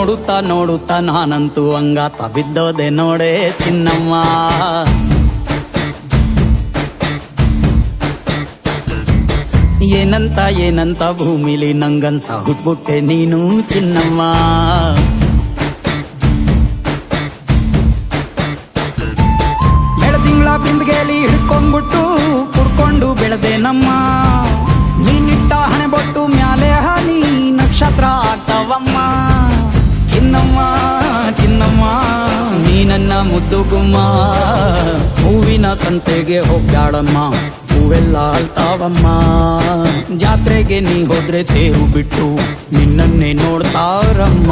ನೋಡುತ್ತಾ ನೋಡುತ್ತಾ ನಾನಂತೂ ಹಂಗಾತ ಬಿದ್ದೋದೆ ನೋಡೆ ಚಿನ್ನಮ್ಮ. ಏನಂತ ಏನಂತ ಭೂಮಿಲಿ ನಂಗಂತ ಹುಟ್ಬಿಟ್ಟೆ ನೀನು ಚಿನ್ನಮ್ಮ. ಬೆಳದಿಂಗಳ ಬಿಂದಿಗೆಲಿ ಹಿಡ್ಕೊಂಡ್ಬಿಟ್ಟು ಕುಡ್ಕೊಂಡು ಬೆಳೆದೆ ನಮ್ಮ. ನೀನಿಟ್ಟ ಹಣೆ ಬೊಟ್ಟು ಮ್ಯಾಲೆ ಹನಿ ನಕ್ಷತ್ರ ಆಗ್ತಾವಮ್ಮ. ಚಿನ್ನಮ್ಮ ಚಿನ್ನಮ್ಮ ನೀ ನನ್ನ ಮುದ್ದು ಗುಮ್ಮ. ಹೂವಿನ ಸಂತೆಗೆ ಹೋಗ್ಯಾಡಮ್ಮ, ಹೂವೆಲ್ಲ ಅಳ್ತಾವಮ್ಮ. ಜಾತ್ರೆಗೆ ನೀ ಹೋದ್ರೆ ತೇರು ಬಿಟ್ಟು ನಿನ್ನನ್ನೇ ನೋಡ್ತಾರಮ್ಮ.